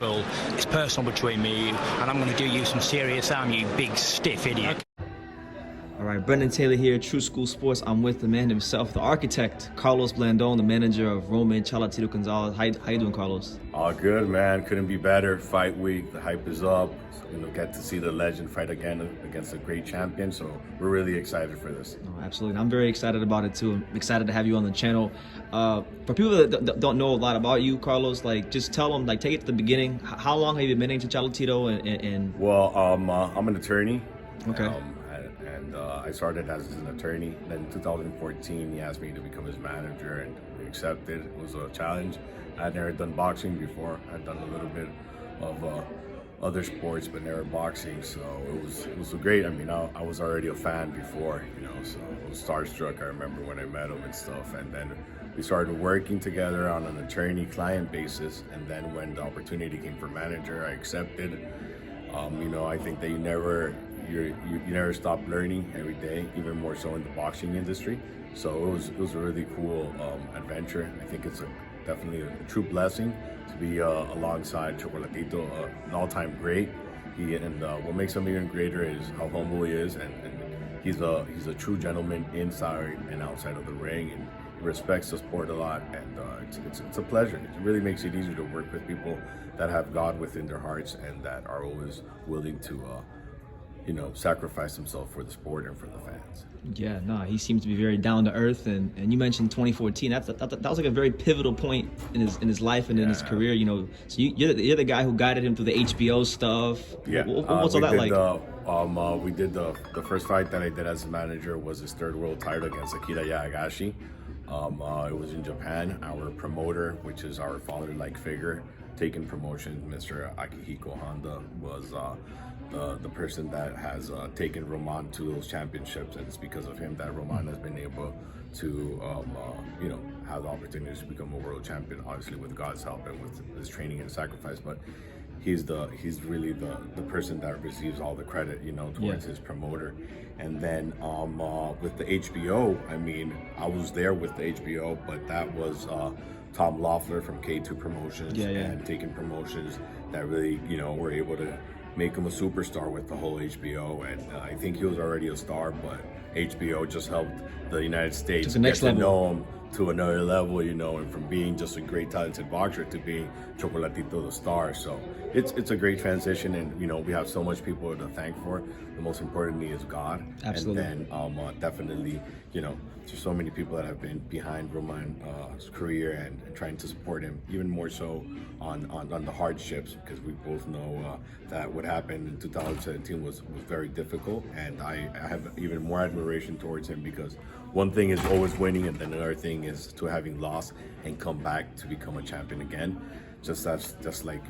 Well, it's personal between me and you, and I'm going to do you some serious harm, you big stiff idiot. All right, Brendan Taylor here, True School Sports. I'm with the man himself, the architect, Carlos Blandon, the manager of Roman Chocolatito Gonzalez. How you doing, Carlos? All good, man. Couldn't be better. Fight week, the hype is up. Get to see the legend fight again against a great champion. So we're really excited for this. Oh, absolutely. I'm very excited about it too. I'm excited to have you on the channel. For people that don't know a lot about you, Carlos, just tell them, take it to the beginning. How long have you been managing Chocolatito? Well, I'm an attorney. Okay. I started as an attorney. Then in 2014, he asked me to become his manager, and we accepted. It was a challenge. I'd never done boxing before. I'd done a little bit of other sports, but never boxing. So it was great. I mean, I was already a fan before, so I was starstruck. I remember when I met him and stuff. And then we started working together on an attorney-client basis. And then when the opportunity came for manager, I accepted. I think that you never stop learning every day, even more so in the boxing industry. So it was a really cool adventure. I think it's definitely a true blessing to be alongside Chocolatito, an all-time great. What makes him even greater is how humble he is, and he's a true gentleman inside and outside of the ring, and he respects the sport a lot, and it's a pleasure. It really makes it easier to work with people that have God within their hearts and that are always willing to sacrifice himself for the sport and for the fans. Yeah, no, he seems to be very down to earth, and you mentioned 2014. That was like a very pivotal point in his life and in his career. So you're the guy who guided him through the HBO stuff. Yeah, what's all that like? We did the first fight that I did as a manager was his third world title against Akira Yagashi. It was in Japan. Our promoter, which is our father-like figure, taken promotion, Mr. Akihiko Honda, was the person that has taken Roman to those championships, and it's because of him that Roman has been able to have the opportunity to become a world champion, obviously with God's help and with his training and sacrifice. But he's really the person that receives all the credit, towards his promoter. And then with the HBO, I mean, I was there with the HBO, but that was Tom Loeffler from K2 Promotions and Taken Promotions that really, were able to make him a superstar with the whole HBO. And I think he was already a star, but HBO just helped the United States get to know him to another level, and from being just a great talented boxer to being Chocolatito the star. So it's a great transition, and we have so much people to thank for. The most importantly is God. Absolutely. And then definitely, there's so many people that have been behind Roman's career and trying to support him, even more so on the hardships, because we both know that what happened in 2017 was very difficult, and I have even more admiration towards him, because one thing is always winning, and then another thing is to having lost and come back to become a champion again. Just like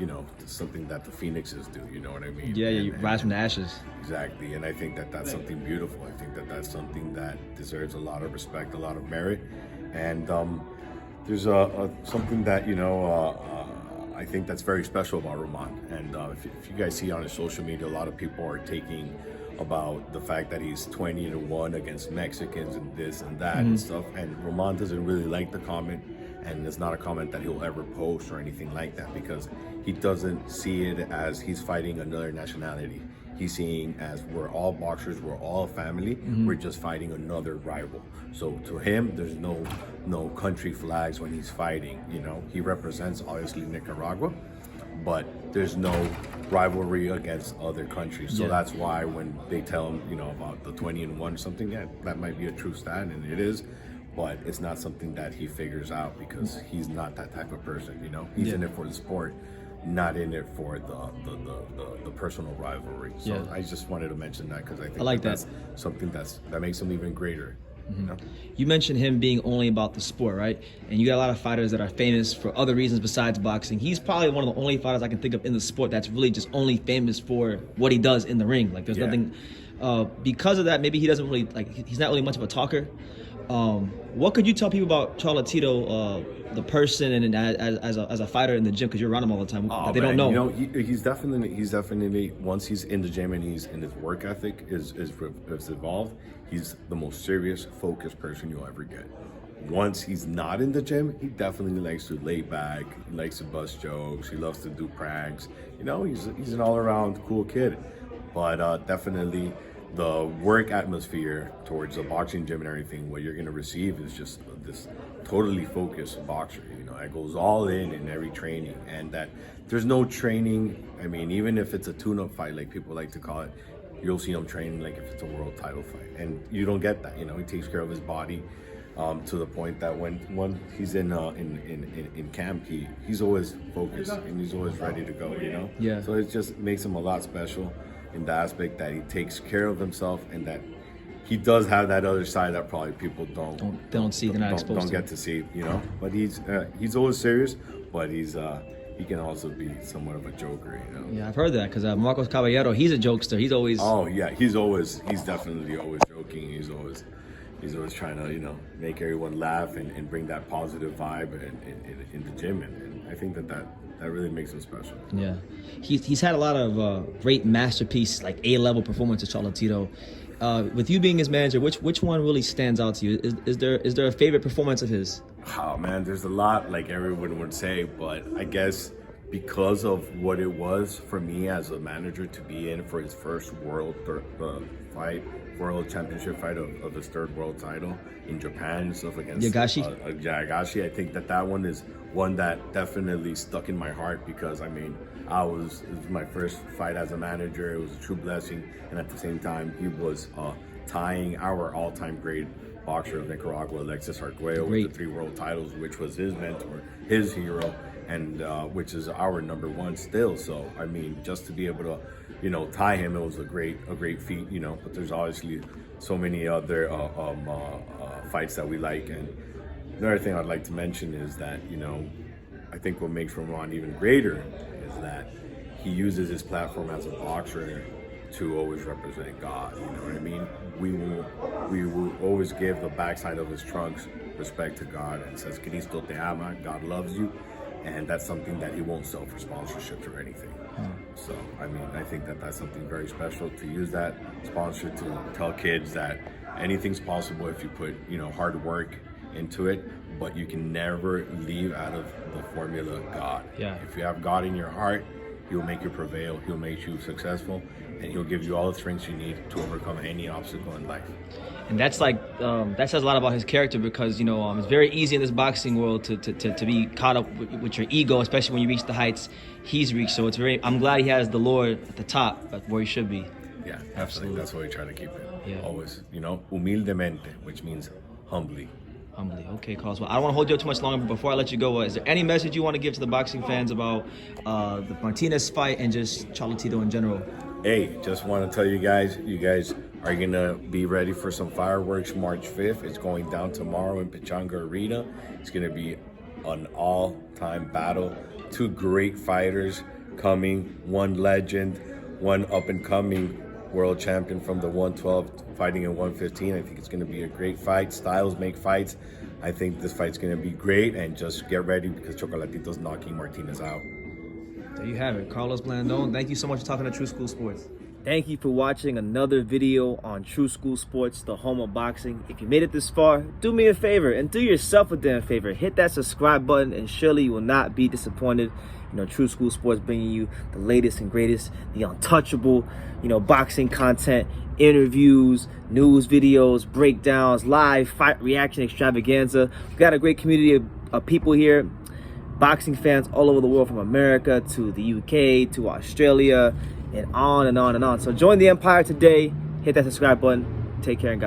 something that the Phoenixes do. You know what I mean? Yeah, you rise from the ashes. Exactly, and I think that that's something beautiful. I think that that's something that deserves a lot of respect, a lot of merit, and there's something that I think that's very special about Roman. And if you guys see on his social media, a lot of people are taking about the fact that he's 20-1 against Mexicans and this and that and stuff. And Roman doesn't really like the comment, and it's not a comment that he'll ever post or anything like that, because he doesn't see it as he's fighting another nationality. He's seeing as we're all boxers, we're all a family, we're just fighting another rival. So to him, there's no country flags when he's fighting. He represents obviously Nicaragua, but there's no rivalry against other countries. So that's why when they tell him, about the 20-1 or something, that might be a true stat, and it is, but it's not something that he figures out, because he's not that type of person. He's in it for the sport, not in it for the personal rivalry. So I just wanted to mention that, because I think that's something that makes him even greater. You mentioned him being only about the sport, right? And you got a lot of fighters that are famous for other reasons besides boxing. He's probably one of the only fighters I can think of in the sport that's really just only famous for what he does in the ring. There's nothing because of that. Maybe he doesn't really he's not really much of a talker. What could you tell people about Chocolatito, the person, and as a fighter in the gym, because you're around him all the time, that they don't know? He's definitely once he's in the gym and he's in his work ethic is evolved. He's the most serious, focused person you'll ever get. once he's not in the gym, he definitely likes to lay back. He likes to bust jokes. He loves to do pranks. You know, he's an all-around cool kid. But definitely the work atmosphere towards the boxing gym and everything, what you're going to receive is just this totally focused boxer. You know, that goes all in every training, and that there's no training. I mean, even if it's a tune-up fight, like people like to call it, you'll see him training like if it's a world title fight, and you don't get that. You know, he takes care of his body to the point that when he's in camp, he's always focused and he's always ready to go. You know, yeah. So it just makes him a lot special in the aspect that he takes care of himself, and that he does have that other side that probably people don't see, they're not exposed don't get to see, you know. But he's always serious, but he can also be somewhat of a joker, you know. Yeah, I've heard that, because Marcos Caballero, he's a jokester. He's always he's definitely always joking. He's always trying to, you know, make everyone laugh and bring that positive vibe in the gym, and I think that really makes him special. Yeah, he's had a lot of great masterpiece, like A-level performances, Chocolatito. With you being his manager, which one really stands out to you? Is there a favorite performance of his? Oh man, there's a lot, like everyone would say, but I guess because of what it was for me as a manager to be in for his first world championship fight of his third world title in Japan and stuff against Yagashi. I think that one is one that definitely stuck in my heart, because I mean, it was my first fight as a manager. It was a true blessing, and at the same time, he was tying our all-time great boxer of Nicaragua, Alexis Arguello, with the 3 world titles, which was his mentor, his hero, and which is our #1 still. So I mean, just to be able to, you know, tie him, it was a great feat, you know. But there's obviously so many other fights that we like. And another thing I'd like to mention is that, you know, I think what makes Roman even greater is that he uses his platform as a boxer to always represent God. You know what I mean? We will always give the backside of his trunks respect to God, and says Cristo te ama, God loves you. And that's something that he won't sell for sponsorships or anything. So, I mean, I think that that's something very special, to use that sponsor to tell kids that anything's possible if you put, you know, hard work into it, but you can never leave out of the formula God. Yeah. If you have God in your heart, he'll make you prevail, he'll make you successful, and he'll give you all the strengths you need to overcome any obstacle in life. And that's like that says a lot about his character, because, you know, it's very easy in this boxing world to be caught up with your ego, especially when you reach the heights he's reached. So I'm glad he has the Lord at the top, where he should be. Yeah, absolutely. That's what we try to keep it. Yeah. Always, you know, humildemente, which means humbly. Humbly. Okay, Carlos. Well, I don't want to hold you up too much longer, but before I let you go, is there any message you want to give to the boxing fans about the Martinez fight and just Chocolatito in general? Hey, just want to tell you guys are going to be ready for some fireworks March 5th. It's going down tomorrow in Pechanga Arena. It's going to be an all-time battle. 2 great fighters coming, one legend, one up-and-coming world champion from the 112 fighting in 115. I think it's going to be a great fight. Styles make fights. I think this fight's going to be great, and just get ready, because Chocolatito's knocking Martinez out. There you have it, Carlos Blandon. Thank you so much for talking to True School Sports. Thank you for watching another video on True School Sports, the home of boxing. If you made it this far, do me a favor and do yourself a damn favor. Hit that subscribe button, and surely you will not be disappointed. You know, True School Sports bringing you the latest and greatest, the untouchable, you know, boxing content, interviews, news videos, breakdowns, live fight reaction extravaganza. We've got a great community of people here. Boxing fans all over the world, from America to the UK to Australia, and on and on and on. So join the empire today. Hit that subscribe button. Take care and God bless.